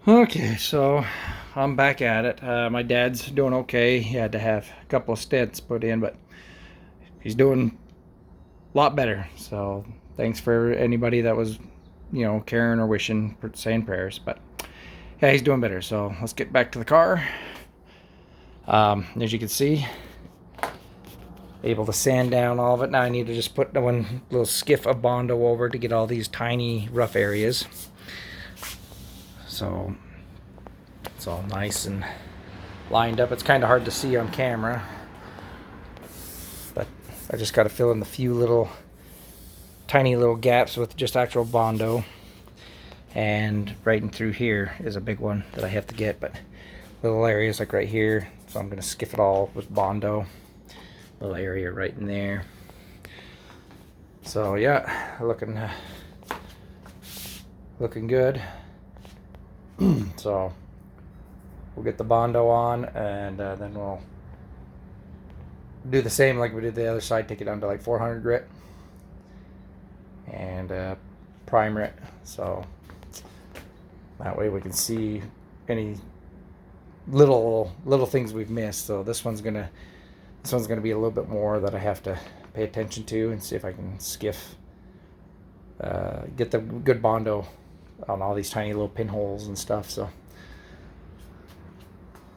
Okay, so I'm back at it. My dad's doing okay. He had to have a couple of stents put in, but he's doing a lot better. So thanks for anybody that was, caring or wishing, saying prayers. But yeah, he's doing better. So let's get back to the car. As you can see, able to sand down all of it. Now I need to just put one little skiff of Bondo over to get all these tiny rough areas. So it's all nice and lined up. It's kind of hard to see on camera, but I just got to fill in the few little tiny little gaps with just actual Bondo. And right in through here is a big one that I have to get, but little areas like right here, so I'm going to skiff it all with Bondo. Little area right in there. So yeah, looking good. So we'll get the Bondo on, and then we'll do the same like we did the other side. Take it down to like 400 grit and primer it, so that way we can see any little things we've missed. So this one's gonna be a little bit more that I have to pay attention to and see if I can skiff, get the good Bondo on all these tiny little pinholes and stuff. So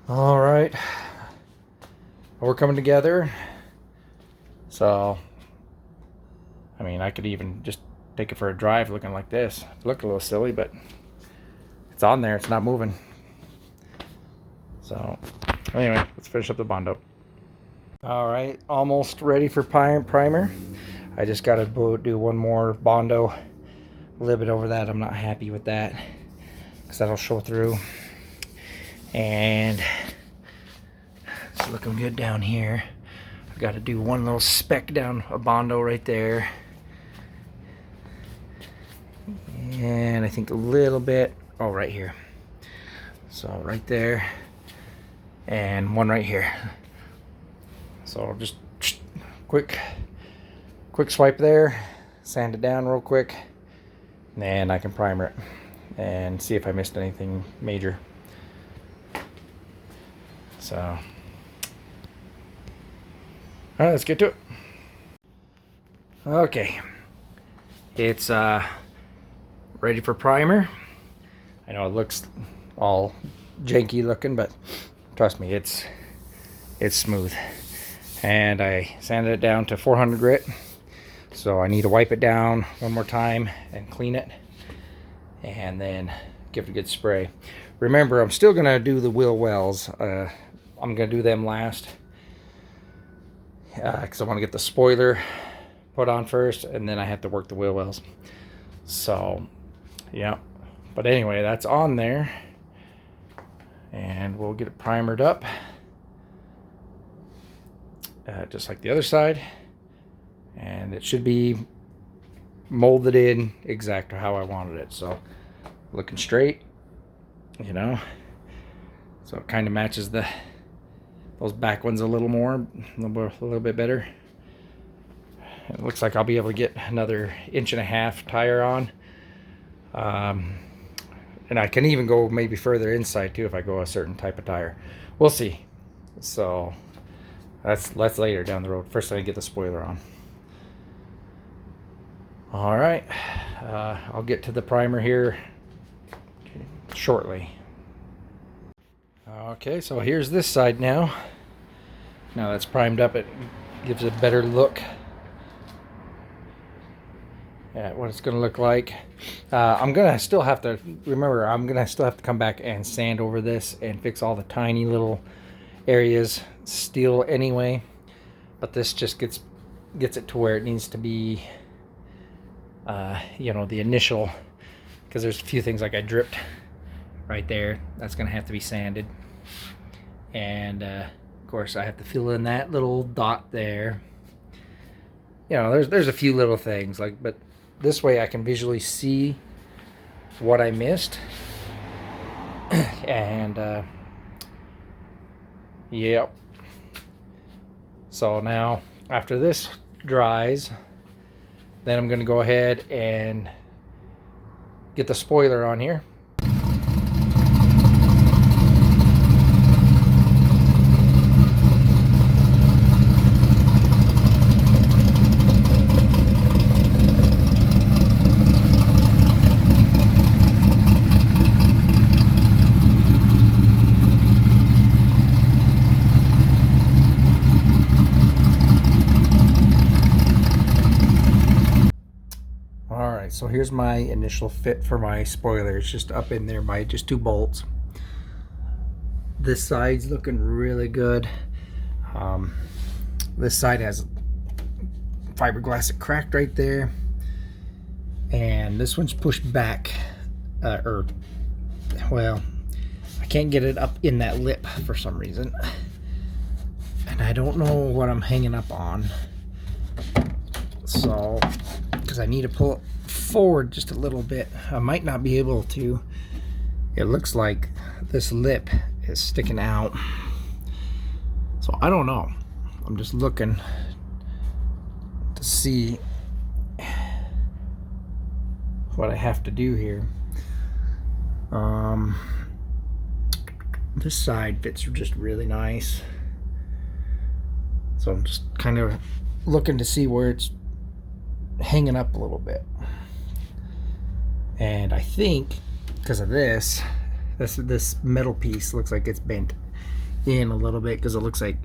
all right, we're coming together. So I mean, I could even just take it for a drive looking like this. Look a little silly, but it's on there, it's not moving. So anyway, let's finish up the Bondo. All right, almost ready for primer. I just got to do one more Bondo, a little bit over that. I'm not happy with that because that'll show through. And it's looking good down here. I've got to do one little speck down a Bondo right there. And I think a little bit, oh, right here. So right there. And one right here. So just quick swipe there, sand it down real quick, and then I can primer it and see if I missed anything major. So all right, let's get to it. Okay, it's ready for primer. I know it looks all janky looking, but trust me, it's smooth. And I sanded it down to 400 grit, so I need to wipe it down one more time and clean it, and then give it a good spray. Remember, I'm still gonna do the wheel wells. I'm gonna do them last because I want to get the spoiler put on first, and then I have to work the wheel wells. So yeah, but anyway, that's on there, and we'll get it primered up. Just like the other side, and it should be molded in exactly how I wanted it. So looking straight, so it kind of matches those back ones a little more, a little bit better. It looks like I'll be able to get another 1.5 inch tire on, and I can even go maybe further inside too if I go a certain type of tire. We'll see. So that's later down the road. First I get the spoiler on. All right, I'll get to the primer here shortly. Okay, so here's this side now. Now that's primed up, it gives a better look at what it's going to look like. I'm going to still have to, come back and sand over this and fix all the tiny little areas still anyway, but this just gets it to where it needs to be, the initial, because there's a few things like I dripped right there. That's gonna have to be sanded, and of course I have to fill in that little dot there. There's a few little things but this way I can visually see what I missed. And yep. So now after this dries, then I'm going to go ahead and get the spoiler on here. so here's my initial fit for my spoiler. It's just up in there by just 2 bolts. This side's looking really good. This side has fiberglass that cracked right there, and this one's pushed back, well, I can't get it up in that lip for some reason, and I don't know what I'm hanging up on. So, because I need to pull it forward just a little bit. I might not be able to. It looks like this lip is sticking out. So I don't know. I'm just looking to see what I have to do here. This side fits just really nice. So I'm just kind of looking to see where it's hanging up a little bit. And I think because of this metal piece looks like it's bent in a little bit, because it looks like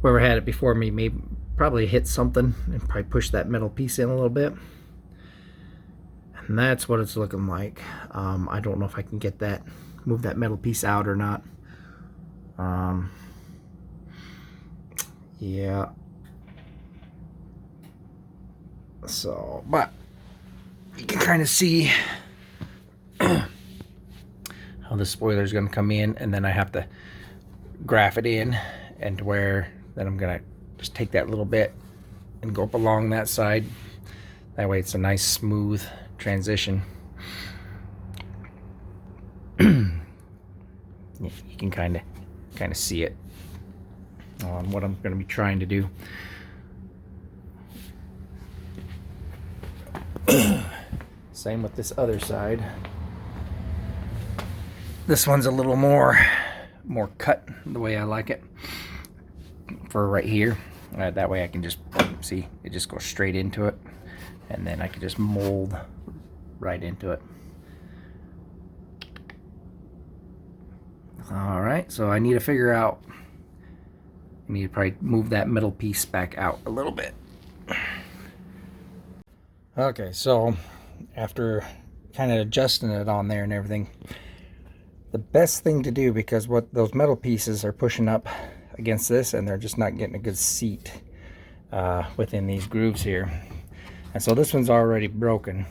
whoever had it before me probably hit something and probably pushed that metal piece in a little bit. And that's what it's looking like. I don't know if I can get that, move that metal piece out or not. Yeah. So, but you can kind of see how the spoiler is going to come in, and then I have to graph it in, and where then I'm going to just take that little bit and go up along that side. That way it's a nice smooth transition. You can kind of see it on what I'm going to be trying to do. Same with this other side. This one's a little more cut the way I like it for right here. That way I can just see it just goes straight into it, and then I can just mold right into it. All right, so I need to figure out, I need to probably move that middle piece back out a little bit. Okay, so after kind of adjusting it on there and everything, the best thing to do, because what those metal pieces are pushing up against this, and they're just not getting a good seat within these grooves here. And so this one's already broken.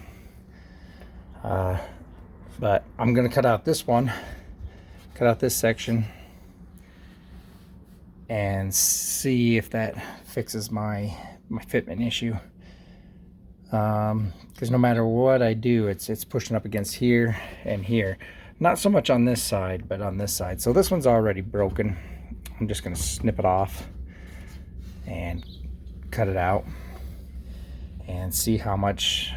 But I'm going to cut out this one, cut out this section, and see if that fixes my fitment issue. Because no matter what I do, it's pushing up against here and here. Not so much on this side, but on this side. So this one's already broken. I'm just going to snip it off and cut it out and see how much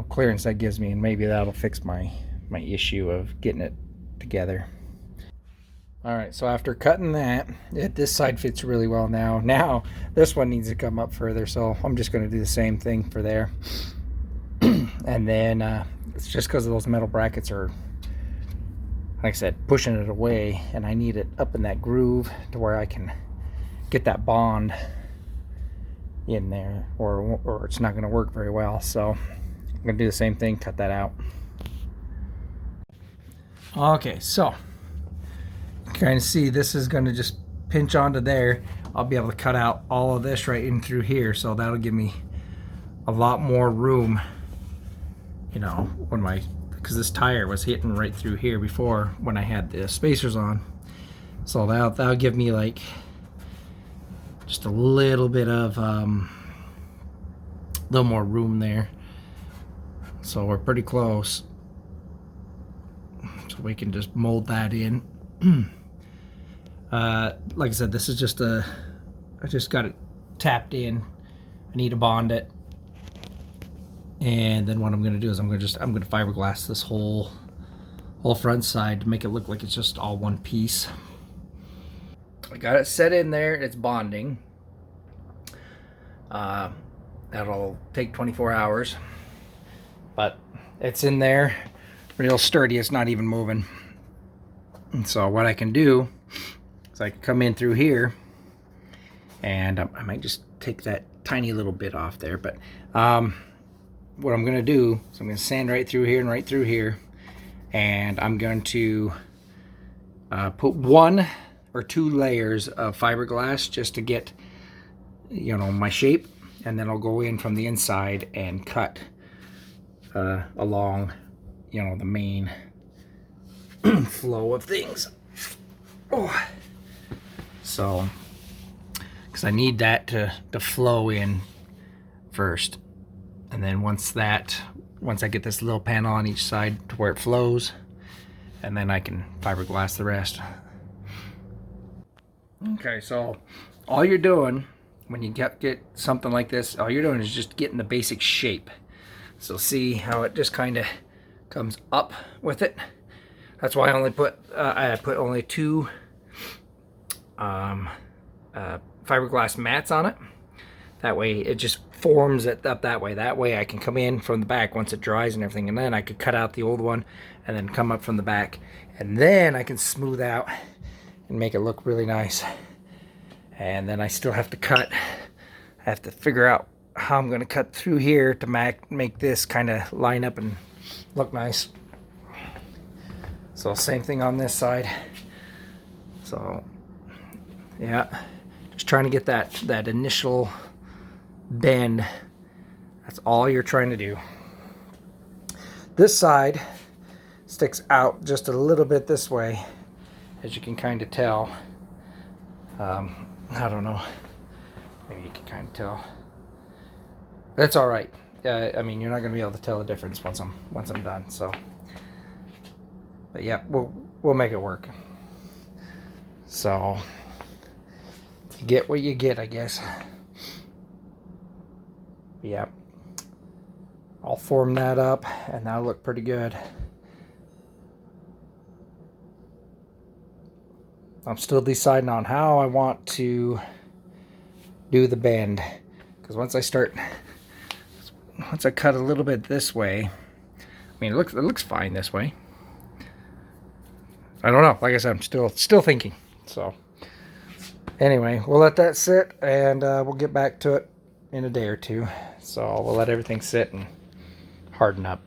clearance that gives me, and maybe that'll fix my issue of getting it together. Alright, so after cutting that, this side fits really well now. Now, this one needs to come up further, so I'm just going to do the same thing for there. And then, it's just because those metal brackets are, like I said, pushing it away, and I need it up in that groove to where I can get that bond in there, or it's not going to work very well. So, I'm going to do the same thing, cut that out. Okay, so kind of see this is going to just pinch onto there. I'll be able to cut out all of this right in through here, so that'll give me a lot more room, because this tire was hitting right through here before when I had the spacers on. So that'll give me like just a little bit of little more room there. So we're pretty close, so we can just mold that in. Like I said, this is just I just got it tapped in. I need to bond it, and then what I'm going to do is I'm going to fiberglass this whole front side to make it look like it's just all one piece. I got it set in there. It's bonding. That'll take 24 hours, but it's in there, real sturdy. It's not even moving. And so what I can do is I can come in through here, and I might just take that tiny little bit off there, but What I'm going to do is I'm going to sand right through here and right through here. And I'm going to put 1 or 2 layers of fiberglass just to get, you know, my shape. And then I'll go in from the inside and cut along, you know, the main flow of things. Oh. So, because I need that to flow in first. And then once I get this little panel on each side to where it flows, and then I can fiberglass the rest. Okay, so all you're doing when you get something like this, all you're doing is just getting the basic shape. So see how it just kind of comes up with it. That's why I only put only 2 fiberglass mats on it. That way it just forms it up that way. That way I can come in from the back once it dries and everything, and then I could cut out the old one and then come up from the back, and then I can smooth out and make it look really nice. And then I still have to cut. I have to figure out how I'm going to cut through here to make this kind of line up and look nice. So same thing on this side. So yeah, just trying to get that initial bend. That's all you're trying to do. This side sticks out just a little bit this way, as you can kind of tell. I don't know, maybe you can kind of tell. That's all right. I mean, you're not going to be able to tell the difference once I'm done. So, but yeah, we'll make it work. So you get what you get, I guess. Yeah, I'll form that up, and that'll look pretty good. I'm still deciding on how I want to do the bend, because once I cut a little bit this way, I mean, it looks fine this way. I don't know. Like I said, I'm still thinking. So anyway, we'll let that sit, and we'll get back to it in a day or two. So we'll let everything sit and harden up.